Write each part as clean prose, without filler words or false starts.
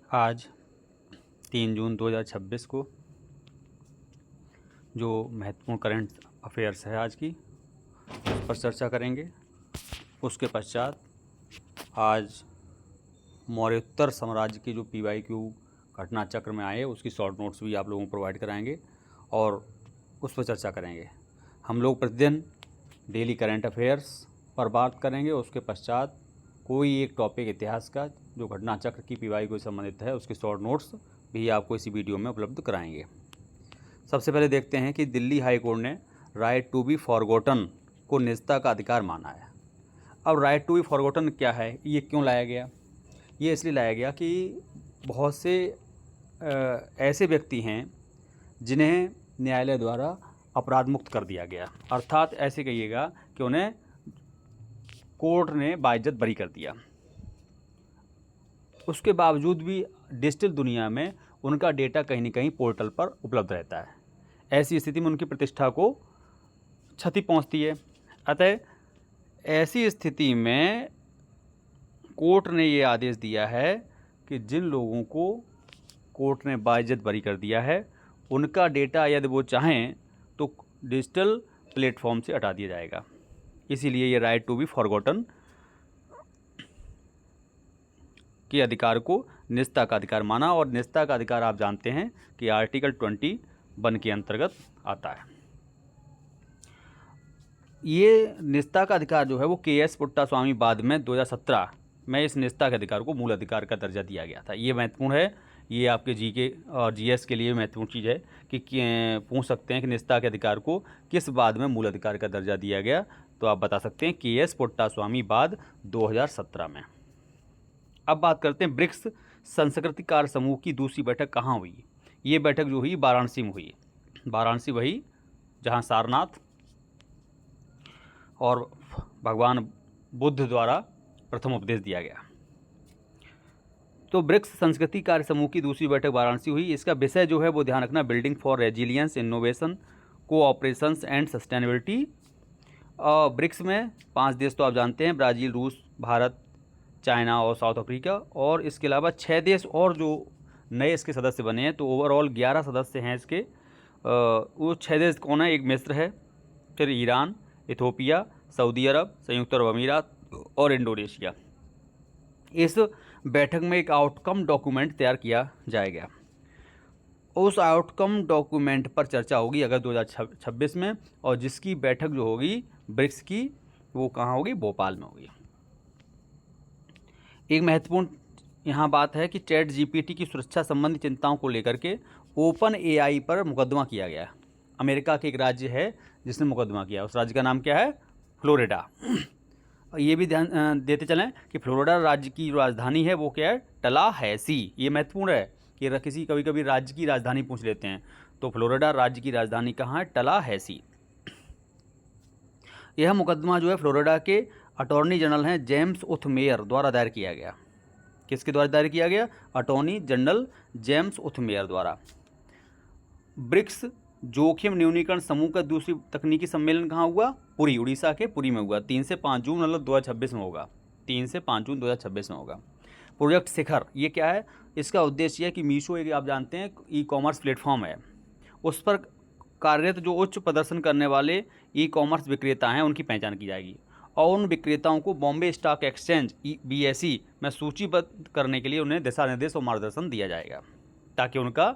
आज 3 जून 2026 को जो महत्वपूर्ण करंट अफेयर्स है आज की उस पर चर्चा करेंगे। उसके पश्चात आज मौर्योत्तर साम्राज्य की जो PYQ घटना चक्र में आए उसकी शॉर्ट नोट्स भी आप लोगों को प्रोवाइड कराएंगे और उस पर चर्चा करेंगे। हम लोग प्रतिदिन डेली करंट अफेयर्स पर बात करेंगे। उसके पश्चात कोई एक टॉपिक इतिहास का जो घटना चक्र की PYQ से संबंधित है उसकी शॉर्ट नोट्स भी आपको इसी वीडियो में उपलब्ध कराएंगे। सबसे पहले देखते हैं कि दिल्ली हाई कोर्ट ने राइट टू बी फॉरगॉटन को निजता का अधिकार माना है। अब राइट टू बी फॉरगॉटन क्या है, ये क्यों लाया गया? ये इसलिए लाया गया कि बहुत से ऐसे व्यक्ति हैं जिन्हें न्यायालय द्वारा अपराध मुक्त कर दिया गया, अर्थात ऐसे कहिएगा कि उन्हें कोर्ट ने बाइज्जत बरी कर दिया। उसके बावजूद भी डिजिटल दुनिया में उनका डेटा कहीं न कहीं पोर्टल पर उपलब्ध रहता है। ऐसी स्थिति में उनकी प्रतिष्ठा को क्षति पहुंचती है। अतः ऐसी स्थिति में कोर्ट ने ये आदेश दिया है कि जिन लोगों को कोर्ट ने बाइज्जत बरी कर दिया है उनका डेटा यदि वो चाहें तो डिजिटल प्लेटफॉर्म से हटा दिया जाएगा। इसीलिए ये राइट टू बी फॉरगॉटन के अधिकार को निजता का अधिकार माना। और निजता का अधिकार आप जानते हैं कि आर्टिकल 21 के अंतर्गत आता है। ये निजता का अधिकार जो है वो KS पुट्टास्वामी बाद में 2017 में इस निजता के अधिकार को मूल अधिकार का दर्जा दिया गया था। ये महत्वपूर्ण है, ये आपके GK और GS के लिए महत्वपूर्ण चीज़ है कि पूछ सकते हैं कि निजता के अधिकार को किस बाद में मूल अधिकार का दर्जा दिया गया, तो आप बता सकते हैं KS पुट्टास्वामी बाद 2017 में। अब बात करते हैं ब्रिक्स संस्कृति कार्य समूह की दूसरी बैठक कहाँ हुई। ये बैठक जो हुई वाराणसी में हुई। वाराणसी वही जहाँ सारनाथ और भगवान बुद्ध द्वारा प्रथम उपदेश दिया गया। तो ब्रिक्स संस्कृति कार्य समूह की दूसरी बैठक वाराणसी हुई। इसका विषय जो है वो ध्यान रखना, building for resilience, innovation, cooperations and sustainability. BRICS में 5 देश तो आप जानते हैं, ब्राज़ील, रूस, भारत, चाइना और साउथ अफ्रीका, और इसके अलावा 6 देश और जो नए इसके सदस्य बने हैं। तो ओवरऑल 11 सदस्य हैं इसके। वो 6 देश कौन है? एक मिस्र है, फिर ईरान, इथोपिया, सऊदी अरब, संयुक्त अरब अमीरात और इंडोनेशिया। इस बैठक में एक आउटकम डॉक्यूमेंट तैयार किया जाएगा। उस आउटकम डॉक्यूमेंट पर चर्चा होगी अगस्त 2026 में, और जिसकी बैठक जो होगी ब्रिक्स की वो कहाँ होगी? भोपाल में होगी। एक महत्वपूर्ण यहाँ बात है कि चैट GPT की सुरक्षा संबंधी चिंताओं को लेकर के OpenAI पर मुकदमा किया गया। अमेरिका के एक राज्य है जिसने मुकदमा किया, उस राज्य का नाम क्या है? फ्लोरिडा। ये भी ध्यान देते चलें कि फ्लोरिडा राज्य की राजधानी है वो क्या है? टलाहैसी। ये महत्वपूर्ण है कि किसी कभी कभी राज्य की राजधानी पूछ लेते हैं, तो फ्लोरिडा राज्य की राजधानी कहाँ है? टलाहैसी। यह मुकदमा जो है फ्लोरिडा के अटॉर्नी जनरल हैं जेम्स उथमेयर द्वारा दायर किया गया। किसके द्वारा दायर किया गया? अटॉर्नी जनरल जेम्स उथमेयर द्वारा। ब्रिक्स जोखिम न्यूनीकरण समूह का दूसरी तकनीकी सम्मेलन कहाँ हुआ? पुरी, उड़ीसा के पुरी में हुआ। 3 से 5 जून 2026 में होगा। 3 से 5 जून 2026 में होगा। प्रोजेक्ट शिखर, ये क्या है? इसका उद्देश्य है कि मीशो एक आप जानते हैं ई-कॉमर्स प्लेटफॉर्म है, उस पर कार्यरत जो उच्च प्रदर्शन करने वाले ई-कॉमर्स विक्रेता हैं उनकी पहचान की जाएगी, और उन विक्रेताओं को बॉम्बे स्टॉक एक्सचेंज BSE में सूचीबद्ध करने के लिए उन्हें दिशा निर्देश और मार्गदर्शन दिया जाएगा, ताकि उनका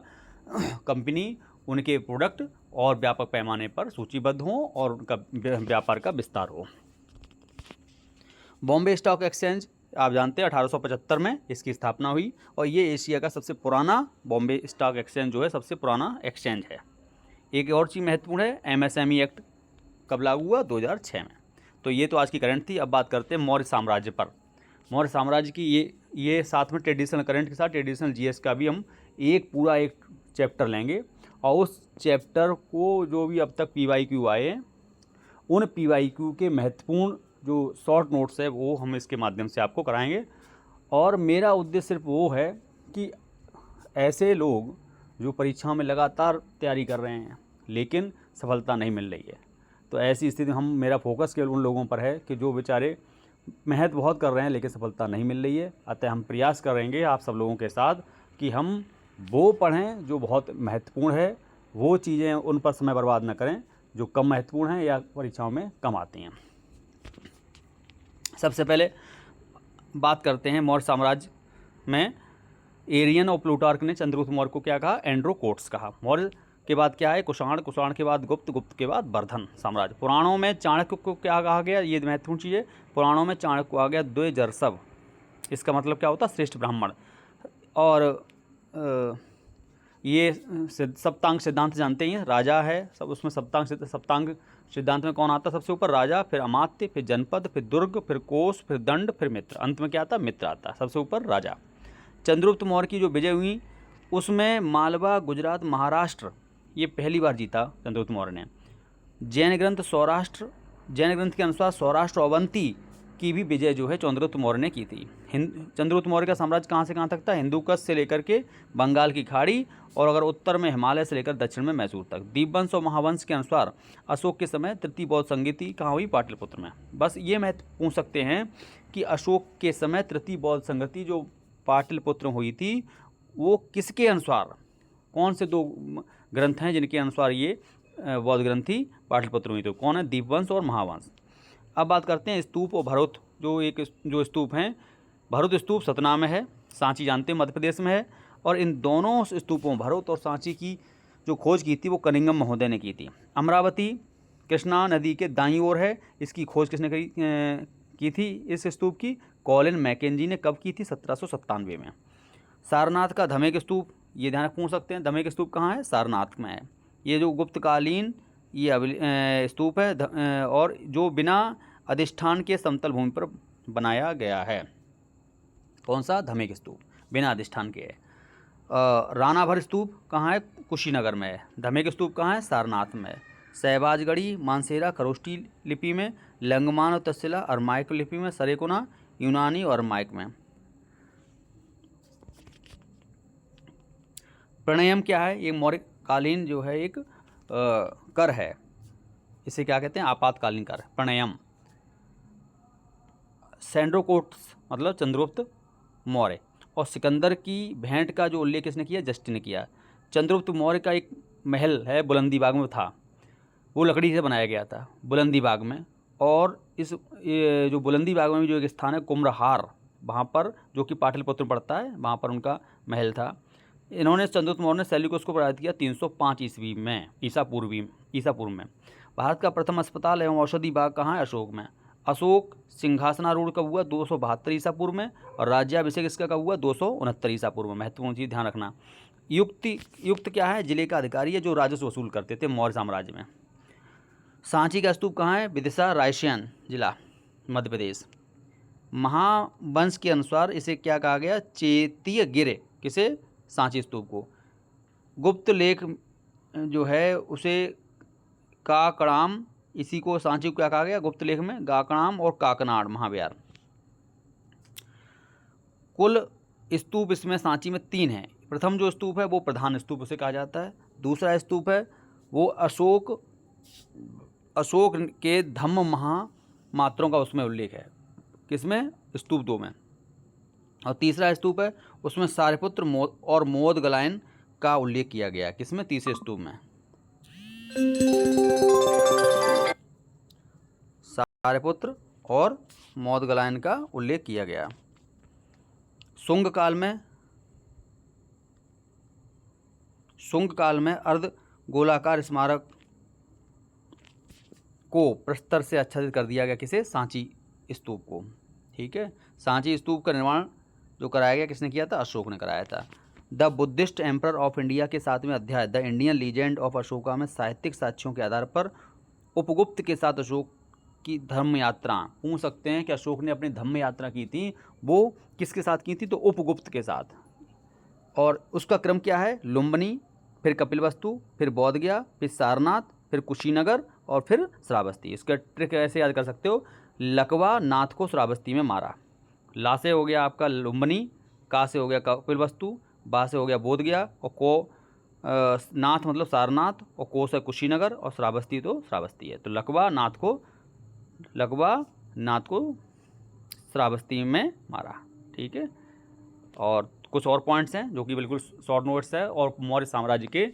कंपनी उनके प्रोडक्ट और व्यापक पैमाने पर सूचीबद्ध हों और उनका व्यापार का विस्तार हो। बॉम्बे स्टॉक एक्सचेंज आप जानते हैं 1875 में इसकी स्थापना हुई, और ये एशिया का सबसे पुराना बॉम्बे स्टॉक एक्सचेंज जो है सबसे पुराना एक्सचेंज है। एक और चीज़ महत्वपूर्ण है, MSME एक्ट कब लागू हुआ? 2006 में। तो ये तो आज की करंट थी। अब बात करते हैं मौर्य साम्राज्य पर। मौर्य साम्राज्य की ये साथ में ट्रेडिशनल करंट के साथ ट्रेडिशनल GS का भी हम पूरा एक चैप्टर लेंगे, और उस चैप्टर को जो भी अब तक PYQ आए हैं उन PYQ के महत्वपूर्ण जो शॉर्ट नोट्स है वो हम इसके माध्यम से आपको कराएंगे। और मेरा उद्देश्य सिर्फ वो है कि ऐसे लोग जो परीक्षाओं में लगातार तैयारी कर रहे हैं लेकिन सफलता नहीं मिल रही है, तो ऐसी स्थिति में मेरा फोकस केवल उन लोगों पर है कि जो बेचारे मेहनत बहुत कर रहे हैं लेकिन सफलता नहीं मिल रही है। अतः हम प्रयास करेंगे आप सब लोगों के साथ कि हम वो पढ़ें जो बहुत महत्वपूर्ण है, वो चीज़ें उन पर समय बर्बाद न करें जो कम महत्वपूर्ण हैं या परीक्षाओं में कम आती हैं। सबसे पहले बात करते हैं मौर्य साम्राज्य में एरियन और प्लूटार्क ने चंद्रगुप्त मौर्य को क्या कहा? एंड्रोकोट्स कहा। मौर्य के बाद क्या है? कुषाण, कुषाण के बाद गुप्त, गुप्त के बाद वर्धन साम्राज्य। पुराणों में चाणक्य को क्या कहा गया? ये महत्वपूर्ण चीज़ है। पुराणों में चाणक्य को आ गया द्विजर्षभ। इसका मतलब क्या होता? श्रेष्ठ ब्राह्मण। और ये सप्तांग सिद्धांत जानते ही हैं, राजा है सब, उसमें सप्तांग सिद्धांत में कौन आता है सबसे ऊपर? राजा, फिर अमात्य, फिर जनपद, फिर दुर्ग, फिर कोष, फिर दंड, फिर मित्र। अंत में क्या आता? मित्र आता। सबसे ऊपर राजा। चंद्रगुप्त मौर्य की जो विजय हुई उसमें मालवा, गुजरात, महाराष्ट्र ये पहली बार जीता चंद्रगुप्त मौर्य ने। जैन ग्रंथ के अनुसार सौराष्ट्र अवंती की भी विजय जो है चंद्रगुप्त मौर्य ने की थी। चंद्रगुप्त मौर्य का साम्राज्य कहाँ से कहाँ तक था? हिंदू कुश से लेकर के बंगाल की खाड़ी, और अगर उत्तर में हिमालय से लेकर दक्षिण में मैसूर तक। दीपवंश और महावंश के अनुसार अशोक के समय तृतीय बौद्ध संगति कहाँ हुई? पाटलिपुत्र में। बस ये महत्व पूछ सकते हैं कि अशोक के समय तृतीय बौद्ध संगति जो पाटलिपुत्र हुई थी वो किसके अनुसार, कौन से दो ग्रंथ हैं जिनके अनुसार ये बौद्ध ग्रंथि पाटलिपुत्र हुई? तो कौन है? दीपवंश और महावंश। अब बात करते हैं स्तूप और भरोत। जो स्तूप हैं, भरोत स्तूप सतना में है, सांची जानते हैं मध्य प्रदेश में है। और इन दोनों स्तूपों भरोत और सांची की जो खोज की थी वो कनिंगम महोदय ने की थी। अमरावती कृष्णा नदी के दाईं ओर है। इसकी खोज किसने की थी इस स्तूप की? कॉलिन मैकेंजी ने। कब की थी? 1797 में। सारनाथ का धमेक स्तूप, ये ध्यान पूछ सकते हैं, धमेक स्तूप कहाँ है? सारनाथ में है। ये जो गुप्तकालीन ये स्तूप है और जो बिना अधिष्ठान के समतल भूमि पर बनाया गया है। कौन सा? धमेक स्तूप, बिना अधिष्ठान के है। रानाभर स्तूप कहाँ है? कुशीनगर में है। धमेक स्तूप कहाँ है? सारनाथ में है। सहबाजगढ़ी, मानसेरा खरोष्टी लिपि में, लंगमान और तक्षशिला अरमाइक लिपि में, सरेकुना यूनानी और अरमाइक में। प्रणयम क्या है? ये मौर्यकालीन जो है एक कर है, इसे क्या कहते हैं? आपातकालीन कर, प्रणयम। सैंड्रोकोट्स मतलब चंद्रगुप्त मौर्य। और सिकंदर की भेंट का जो उल्लेख किसने किया? जस्टिन ने किया। चंद्रगुप्त मौर्य का एक महल है बुलंदी बाग में था, वो लकड़ी से बनाया गया था बुलंदी बाग में। और ये जो बुलंदी बाग में भी जो एक स्थान है कुम्रहार, वहाँ पर जो कि पाटलिपुत्र पड़ता है, वहाँ पर उनका महल था। इन्होंने चंद्रगुप्त मौर्य ने सेल्यूकस को पराजित किया 305 ईस्वी में, ईसा पूर्व में। भारत का प्रथम अस्पताल एवं औषधि बाग कहाँ है? अशोक में। अशोक सिंहासनारूढ़ कब हुआ? 272 ईसा पूर्व में। और राज्याभिषेक इसका कब हुआ? 269 ईसा पूर्व में। महत्वपूर्ण चीज़ ध्यान रखना। युक्त क्या है? जिले का अधिकारी है जो राजस्व वसूल करते थे मौर्य साम्राज्य में। सांची का स्तूप कहाँ है? विदिशा, रायसेन जिला, मध्य प्रदेश। महावंश के अनुसार इसे क्या कहा गया? चेतीय गिरे। किसे? सांची स्तूप को। गुप्त लेख जो है उसे काकड़ाम, इसी को सांची को क्या कहा गया? गुप्त लेख में गाकड़ाम और काकनाड़ महाविहार। कुल स्तूप इसमें सांची में 3 हैं। प्रथम जो स्तूप है वो प्रधान स्तूप उसे कहा जाता है। दूसरा स्तूप है वो अशोक के धम्म महामात्रों का उसमें उल्लेख है। किसमें? स्तूप 2 में। और तीसरा स्तूप है उसमें सारिपुत्र और मोदगलायन का उल्लेख किया गया। किसमें? तीसरे स्तूप में। सारिपुत्र और मोदगलायन का उल्लेख किया गया। शुंग काल में अर्ध गोलाकार स्मारक को प्रस्तर से आच्छादित कर दिया गया। किसे? सांची स्तूप को। ठीक है। सांची स्तूप का निर्माण जो कराया गया किसने किया था? अशोक ने कराया था। The Buddhist emperor of India के 7वें अध्याय the Indian legend of Ashoka में साहित्यिक साक्ष्यों के आधार पर उपगुप्त के साथ अशोक की धर्म यात्रा, पूछ सकते हैं कि अशोक ने अपनी धर्म यात्रा की थी वो किसके साथ की थी? तो उपगुप्त के साथ। और उसका क्रम क्या है? लुम्बिनी, फिर कपिलवस्तु, फिर बोध गया, फिर सारनाथ, फिर कुशीनगर और फिर श्रावस्ती। इसका ट्रिक ऐसे याद कर सकते हो, लकवा नाथ को श्रावस्ती में मारा। ला से हो गया आपका लुम्बिनी, का से हो गया कपिलवस्तु, बा से हो गया बोध गया, और को नाथ मतलब सारनाथ, और को से कुशीनगर, और श्रावस्ती तो श्रावस्ती है। तो लकवा नाथ को श्रावस्ती में मारा। ठीक है। और कुछ और पॉइंट्स हैं जो कि बिल्कुल शॉर्ट नोट्स है, और मौर्य साम्राज्य के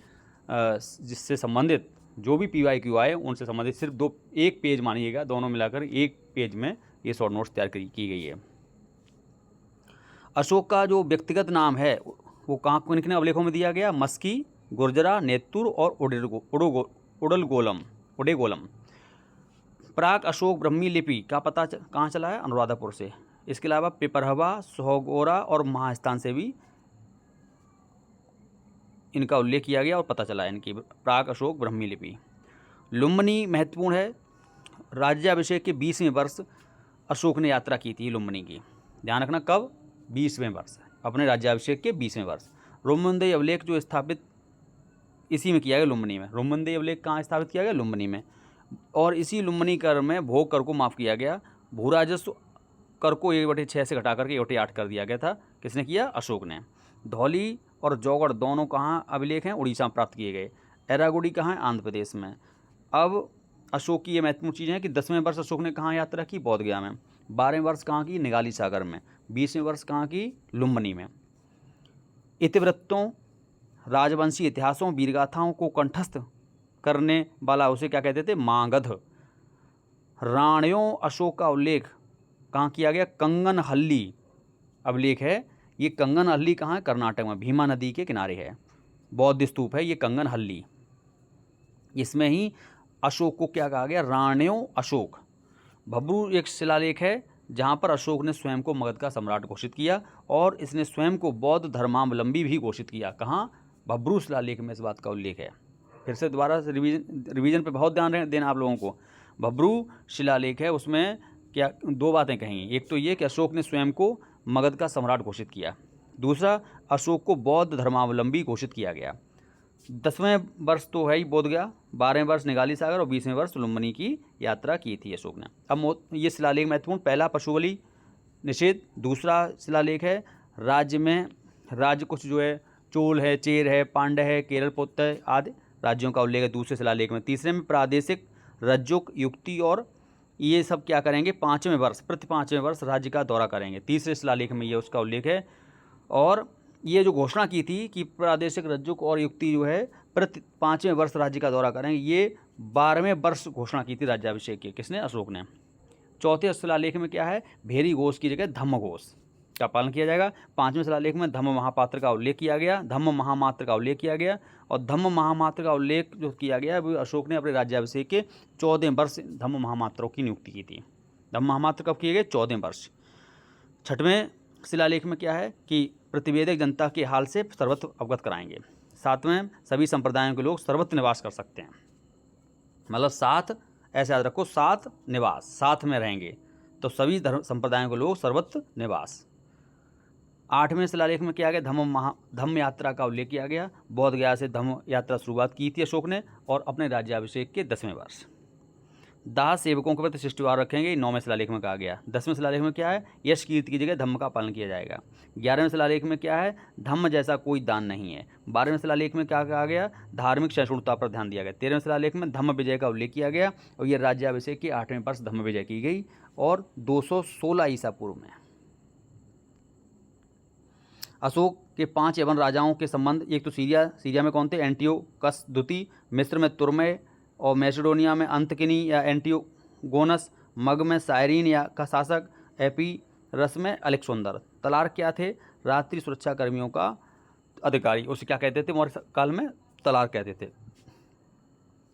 जिससे संबंधित जो भी PYQ आए उनसे संबंधित सिर्फ एक पेज मानिएगा, दोनों मिलाकर एक पेज में ये शॉर्ट नोट्स तैयार की गई है। अशोक का जो व्यक्तिगत नाम है वो कहाँ किन अवलेखों में दिया गया? मस्की, गुर्जरा, नेत्तुर और उडेगोलम। प्राक अशोक ब्रह्मी लिपि का पता कहाँ चला है? अनुराधापुर से। इसके अलावा पिपरहवा, सोहगोरा और महास्थान से भी इनका उल्लेख किया गया और पता चला है इनकी प्राक अशोक ब्रह्मी लिपि। लुम्बिनी महत्वपूर्ण है। राज्याभिषेक के 20वें वर्ष अशोक ने यात्रा की थी लुम्बिनी की। ध्यान रखना, कब? 20वें वर्ष, अपने राज्याभिषेक के 20वें वर्ष। रोमनदेही अभिलेख जो स्थापित इसी में किया गया, लुम्बिनी में। रोमनदेही अभिलेख कहाँ स्थापित किया गया? लुम्बिनी में। और इसी लुम्बिनी कर में भोग कर को माफ़ किया गया। भू राजस्व कर को 1/6 से घटा करके 1/8 कर दिया गया था। किसने किया? अशोक ने। धौली और जौगढ़ दोनों कहाँ अभिलेख हैं? उड़ीसा में प्राप्त किए गए। एरागुडी कहाँ है? आंध्र प्रदेश में। अब अशोक की ये महत्वपूर्ण चीज़ है कि 10वें वर्ष अशोक ने कहाँ यात्रा की? बोध गया में। 12वें वर्ष कहाँ की? निगाली सागर में। 20वें वर्ष कहाँ की? लुम्बिनी में। इतिवृत्तों, राजवंशी इतिहासों, वीरगाथाओं को कंठस्थ करने वाला उसे क्या कहते थे? मागध। राणियों अशोक का उल्लेख कहाँ किया गया? कंगनहल्ली अभिलेख है। ये कंगनहल्ली कहाँ है? कर्नाटक में, भीमा नदी के किनारे है। बौद्ध स्तूप है ये कंगनहल्ली। इसमें ही अशोक को क्या कहा गया? राणियों अशोक। भब्रू एक शिलालेख है जहाँ पर अशोक ने स्वयं को मगध का सम्राट घोषित किया और इसने स्वयं को बौद्ध धर्मावलंबी भी घोषित किया। कहाँ? भब्रू शिलालेख में इस बात का उल्लेख है। फिर से दोबारा रिवीजन पे बहुत ध्यान देना आप लोगों को। भब्रू शिलालेख है, उसमें क्या 2 बातें कही। एक तो ये कि अशोक ने स्वयं को मगध का सम्राट घोषित किया, दूसरा अशोक को बौद्ध धर्मावलंबी घोषित किया गया। 10वें वर्ष तो है ही बोध गया, 12वें वर्ष निगाली सागर और 20वें वर्ष लुम्बिनी की यात्रा की थी अशोक ने। अब ये शिलालेख महत्वपूर्ण, पहला पशु बलि निषेध। दूसरा शिलालेख है राज्य में राज्य कुछ जो है चोल है, चेर है, पांड्य है, केरल पुत्र आदि राज्यों का उल्लेख है दूसरे शिलालेख में। तीसरे में प्रादेशिक रज्जुक युक्ति और ये सब क्या करेंगे? 5वें वर्ष, प्रति 5वें वर्ष राज्य का दौरा करेंगे। तीसरे शिलालेख में ये उसका उल्लेख है। और ये जो घोषणा की थी कि प्रादेशिक रज्जुक और युक्ति जो है प्रति 5वें वर्ष राज्य का दौरा करेंगे, ये 12वें वर्ष घोषणा की थी राज्याभिषेक की। किसने? अशोक ने। चौथे शिलालेख में क्या है? भेरी घोष की जगह धम्म घोष का पालन किया जाएगा। 5वें शिलालेख में धम्म महापात्र का उल्लेख किया गया, धम्म महामात्र का उल्लेख किया गया। और धम्म महामात्र का उल्लेख जो किया गया वो अशोक ने अपने राज्याभिषेक के 14वें वर्ष धम्म महामात्रों की नियुक्ति की थी। धम्म महामात्र कब किए गए? 14वें वर्ष। 6वें शिलालेख में क्या है कि प्रतिवेदक जनता के हाल से सर्वत्र अवगत कराएंगे। 7वें सभी संप्रदायों के लोग सर्वत्र निवास कर सकते हैं। मतलब 7, ऐसे याद रखो, 7 निवास, साथ में रहेंगे तो सभी संप्रदायों के लोग सर्वत्र निवास। 8वें शिलालेख में क्या गया? धम्म यात्रा का उल्लेख किया गया। बोध गया से धम्म यात्रा शुरुआत की थी अशोक ने और अपने राज्याभिषेक के 10वें वर्ष। दाह सेवकों के प्रति शिष्टव्यवहार रखेंगे, 9वें शिलालेख में कहा गया। 10वें शिलालेख में क्या है? यश कीर्ति की जगह धम्म का पालन किया जाएगा। 11वें शिलालेख में क्या है? धम्म जैसा कोई दान नहीं है। 12वें शिलालेख में क्या कहा गया? धार्मिक सहिष्णुता पर ध्यान दिया गया। 13वें शिलालेख में धम्म विजय का उल्लेख किया गया और यह राज्याभिषेक के 8वें वर्ष धम्म विजय की गई और 216 ईसा पूर्व में। अशोक के 5 यवन राजाओं के संबंध, एक तो सीरिया में कौन थे? एंटियोकस द्वितीय, मिस्र में तुर्मय और मैसेडोनिया में अंतकिनी या एंटियोगोनस, मग में साइरीन या का शासक, एपीरस में अलेक्जेंडर। तलार्क क्या थे? रात्रि सुरक्षा कर्मियों का अधिकारी, उसे क्या कहते थे? मौर्य काल में तलार्क कहते थे।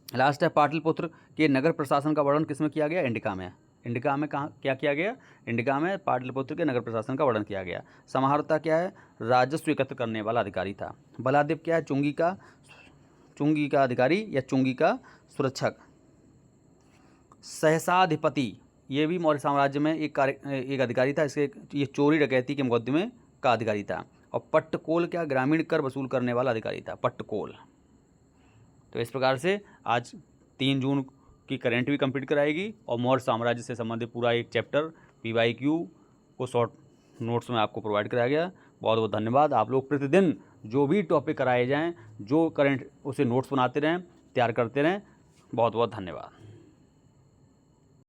लास्ट है पाटलिपुत्र के नगर प्रशासन का वर्णन किसमें किया गया? इंडिका में। इंडिका में कहाँ क्या किया गया? इंडिका में पाटलिपुत्र के नगर प्रशासन का वर्णन किया गया। समाहर्ता क्या है? राजस्व एकत्र करने वाला अधिकारी था। बलादेव क्या है? चुंगी का अधिकारी या चुंगी का सुरक्षक। सहसाधिपति ये भी मौर्य साम्राज्य में एक अधिकारी था, इसके ये चोरी डकैती के मुकदमे का अधिकारी था। और पट्टकोल क्या? ग्रामीण कर वसूल करने वाला अधिकारी था, पट्टकोल। तो इस प्रकार से आज 3 जून की करंट भी कंप्लीट कराएगी और मौर्य साम्राज्य से संबंधित पूरा एक चैप्टर PYQ को शॉर्ट नोट्स में आपको प्रोवाइड कराया गया। बहुत बहुत धन्यवाद। आप लोग प्रतिदिन जो भी टॉपिक कराए जाएं, जो करंट उसे नोट्स बनाते रहें, तैयार करते रहें। बहुत बहुत धन्यवाद।